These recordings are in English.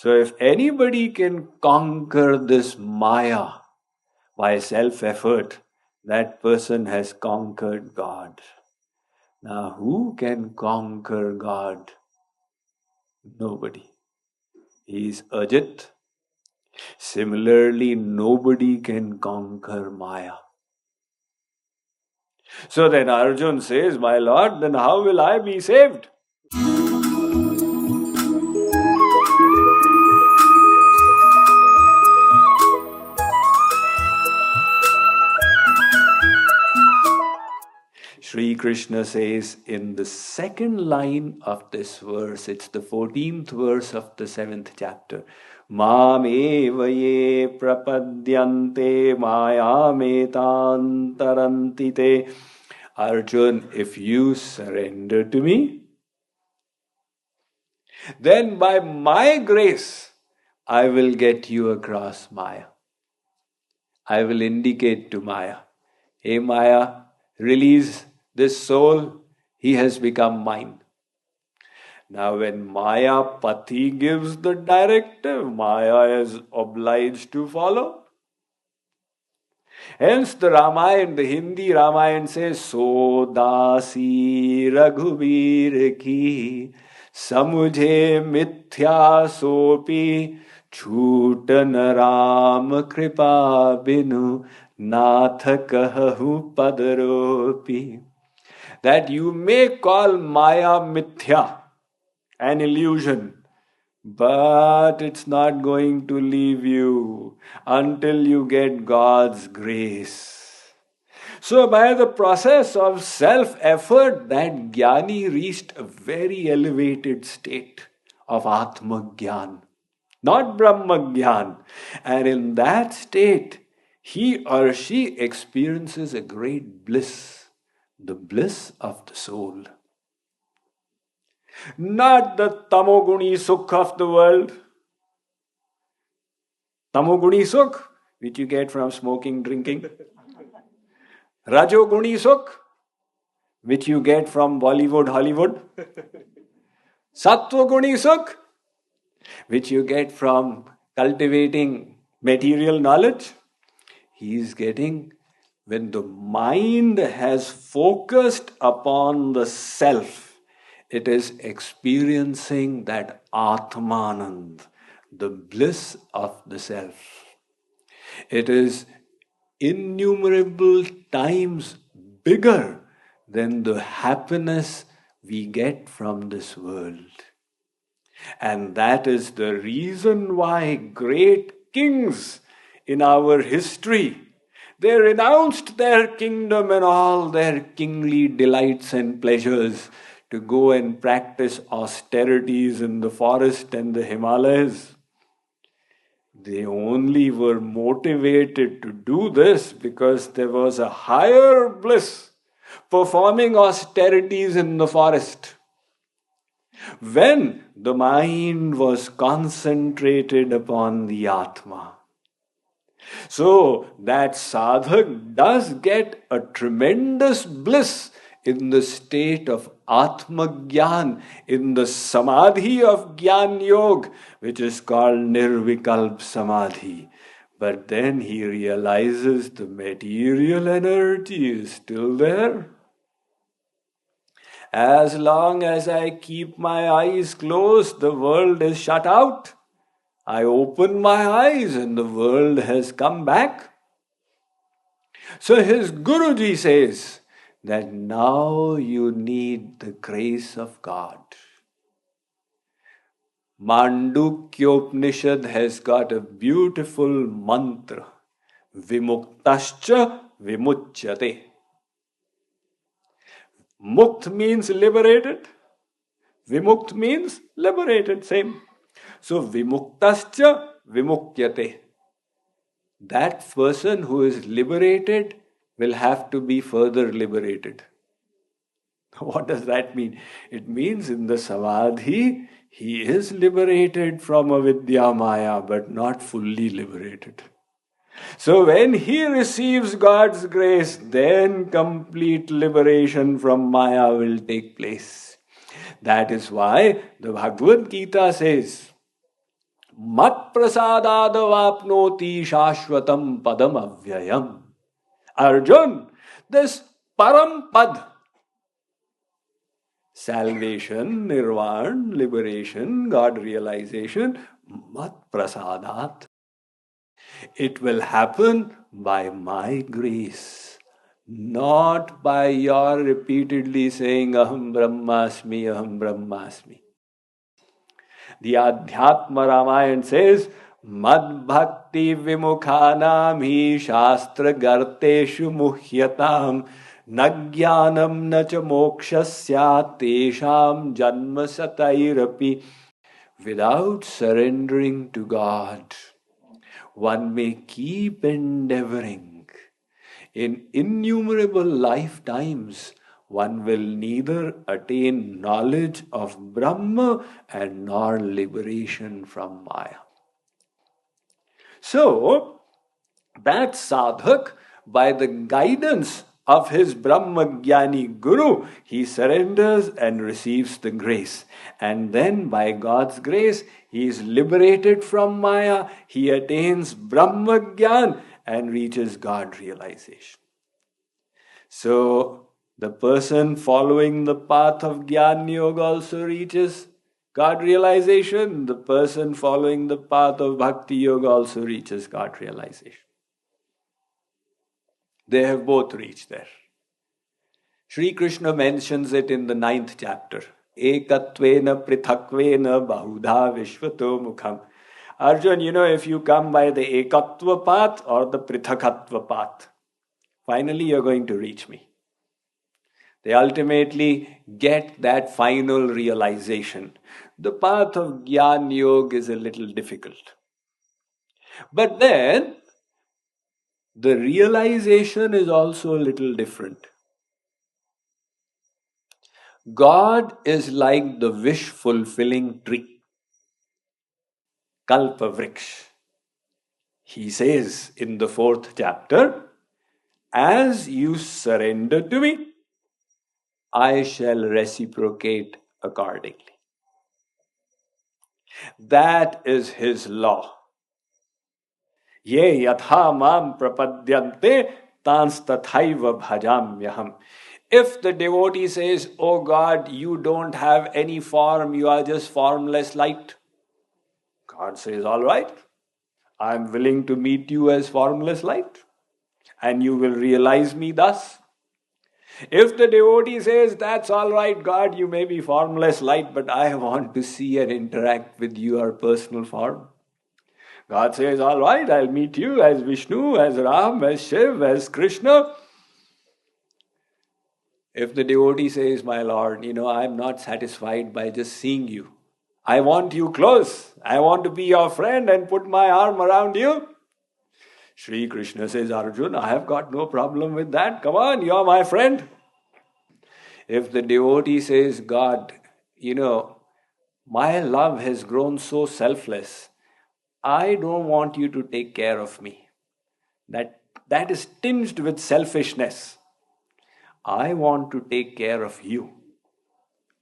So if anybody can conquer this Maya by self-effort, that person has conquered God. Now, who can conquer God? Nobody. He is Ajit. Similarly, nobody can conquer Maya. So then Arjun says, my Lord, then how will I be saved? Shree Krishna says in the second line of this verse, it's the 14th verse of the 7th chapter, Mame ye prapadyante mayametantarantite. Arjun, if you surrender to me, then by my grace, I will get you across Maya. I will indicate to Maya, hey Maya, release this soul, he has become mine. Now when Maya Pati gives the directive, Maya is obliged to follow. Hence the Ramayana, the Hindi Ramayana says, So dasi Raghubir ki samujhe mithya sopi छूटन Ram कृपा बिनु नाथ कहु पदरोपी. That you may call Maya mithya, an illusion, but it's not going to leave you until you get God's grace. So by the process of self-effort, that Gyani reached a very elevated state of Atma Gyan, not Brahma Gyan. And in that state, he or she experiences a great bliss, the bliss of the soul. Not the tamoguni sukh of the world. Tamoguni sukh, which you get from smoking, drinking. Rajoguni sukh, which you get from Bollywood, Hollywood. Sattvaguni sukh, which you get from cultivating material knowledge. He is getting when the mind has focused upon the self, it is experiencing that Atmanand, the bliss of the self. It is innumerable times bigger than the happiness we get from this world. And that is the reason why great kings in our history, they renounced their kingdom and all their kingly delights and pleasures to go and practice austerities in the forest and the Himalayas. They only were motivated to do this because there was a higher bliss performing austerities in the forest. When the mind was concentrated upon the Atma. So that sadhak does get a tremendous bliss in the state of Atma Gyan, in the Samadhi of JKYog, which is called Nirvikalp Samadhi. But then he realizes the material energy is still there. As long as I keep my eyes closed, the world is shut out. I open my eyes and the world has come back. So his Guruji says that now you need the grace of God. Mandukyopanishad has got a beautiful mantra. Vimuktascha vimuchyate. Mukt means liberated. Vimukt means liberated, same. So vimuktascha vimukyate. That person who is liberated will have to be further liberated. What does that mean? It means in the Samadhi, he is liberated from avidya maya, but not fully liberated. So when he receives God's grace, then complete liberation from Maya will take place. That is why the Bhagavad Gita says, mat prasadadavapnoti shashvatam padam avyayam. Arjun, this param pad, salvation, nirvana, liberation, God realization, mat prasadat. It will happen by my grace, not by your repeatedly saying Aham Brahmasmi, Aham Brahmasmi. The Adhyatma Ramayana says, Mad Bhakti Vimukhanam hi Shastra Garteshu Muhyatam Nagyanam Nacha Mokshasya Tesham Janma Satairapi. Without surrendering to God, one may keep endeavoring. In innumerable lifetimes, one will neither attain knowledge of Brahma and nor liberation from Maya. So, that sadhak, by the guidance of his Brahmagyani Guru, he surrenders and receives the grace. And then by God's grace, he is liberated from Maya, he attains Brahmagyan and reaches God realization. So, the person following the path of Gyan Yoga also reaches God realization. The person following the path of Bhakti Yoga also reaches God realization. They have both reached there. Shree Krishna mentions it in the 9th chapter. Ekatvena prithakvena bahudha vishvato mukham. Arjun, if you come by the ekatva path or the prithakatva path, finally you're going to reach me. They ultimately get that final realization. The path of Gyan Yoga is a little difficult. But then, the realization is also a little different. God is like the wish-fulfilling tree, Kalpa Vriksh. He says in the 4th chapter, as you surrender to me, I shall reciprocate accordingly. That is his law. Ye yatha mam prapadyante tans tathaiva bhajamyaham. If the devotee says, oh God, you don't have any form, you are just formless light, God says, all right, I am willing to meet you as formless light, and you will realize me thus. If the devotee says, that's all right, God, you may be formless light, but I want to see and interact with your personal form, God says, all right, I'll meet you as Vishnu, as Ram, as Shiv, as Krishna. If the devotee says, my Lord, I'm not satisfied by just seeing you. I want you close. I want to be your friend and put my arm around you. Shree Krishna says, Arjun, I have got no problem with that. Come on, you're my friend. If the devotee says, God, my love has grown so selfless. I don't want you to take care of me. That is tinged with selfishness. I want to take care of you.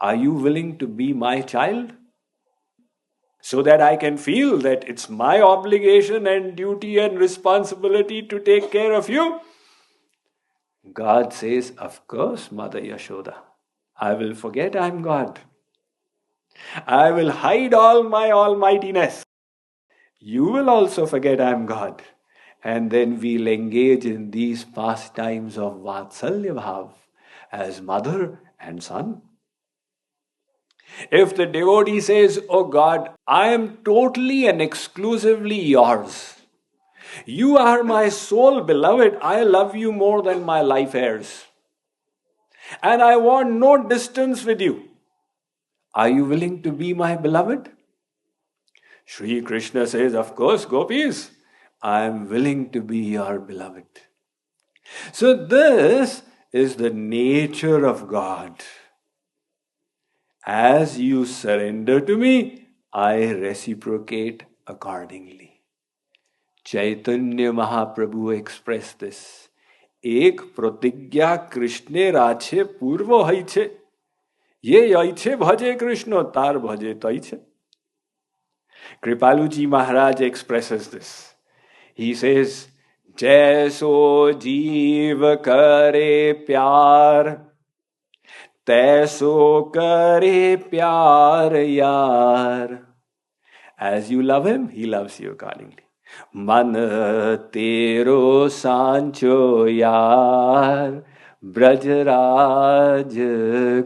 Are you willing to be my child? So that I can feel that it's my obligation and duty and responsibility to take care of you? God says, of course, Mother Yashoda. I will forget I'm God. I will hide all my almightiness. You will also forget I'm God. And then we'll engage in these pastimes of Vatsalya Bhav as mother and son. If the devotee says, oh God, I am totally and exclusively yours. You are my sole beloved. I love you more than my life heirs. And I want no distance with you. Are you willing to be my beloved? Shree Krishna says, of course, gopis, I am willing to be your beloved. So this is the nature of God. As you surrender to me, I reciprocate accordingly. Chaitanya Mahaprabhu expressed this. Ek pratigya Krishne rache purvo haiche. Ye yaiche bhaje Krishna tar bhaje taiche. Kripaluji Maharaj expresses this. He says, Jaiso jeev kare pyar, taiso kare pyar yaar. As you love him, he loves you accordingly. Man tero sancho yaar, Brajraj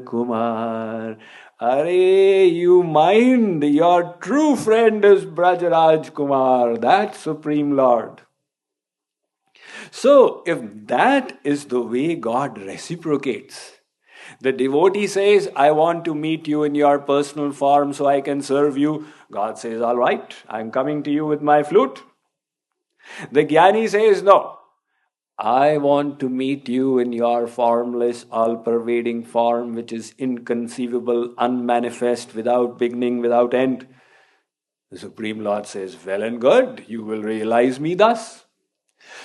Kumar. Are you mind? Your true friend is Brajraj Kumar, that Supreme Lord. So, if that is the way God reciprocates, the devotee says, I want to meet you in your personal form so I can serve you. God says, all right, I'm coming to you with my flute. The Gyani says, no, I want to meet you in your formless, all-pervading form, which is inconceivable, unmanifest, without beginning, without end. The Supreme Lord says, well and good, you will realize me thus.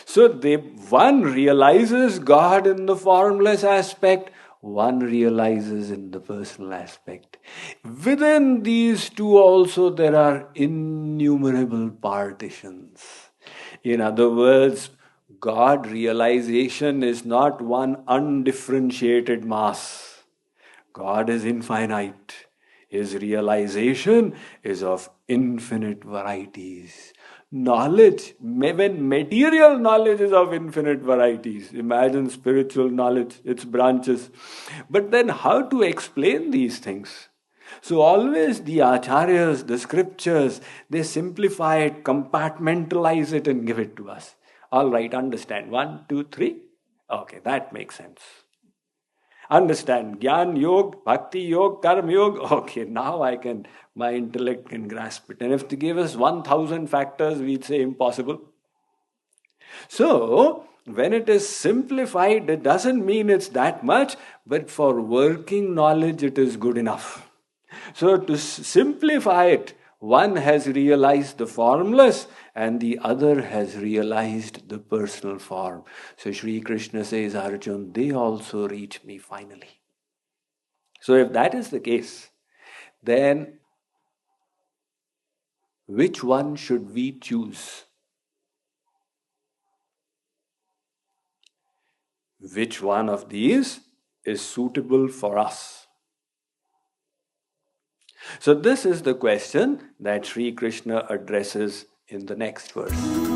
So one realizes God in the formless aspect, one realizes in the personal aspect. Within these two also there are innumerable partitions. In other words, God realization is not one undifferentiated mass. God is infinite. His realization is of infinite varieties. Knowledge, when material knowledge is of infinite varieties, imagine spiritual knowledge, its branches. But then how to explain these things? So always the acharyas, the scriptures, they simplify it, compartmentalize it and give it to us. All right, understand. 1, 2, 3. Okay, that makes sense. Understand Gyan, Yog, Bhakti, Yog, Karma, Yog. Okay, now my intellect can grasp it. And if they give us 1,000 factors, we'd say impossible. So, when it is simplified, it doesn't mean it's that much, but for working knowledge, it is good enough. So, to simplify it, one has realized the formless and the other has realized the personal form. So Shree Krishna says, Arjun, they also reach me finally. So if that is the case, then which one should we choose? Which one of these is suitable for us? So this is the question that Sri Krishna addresses in the next verse.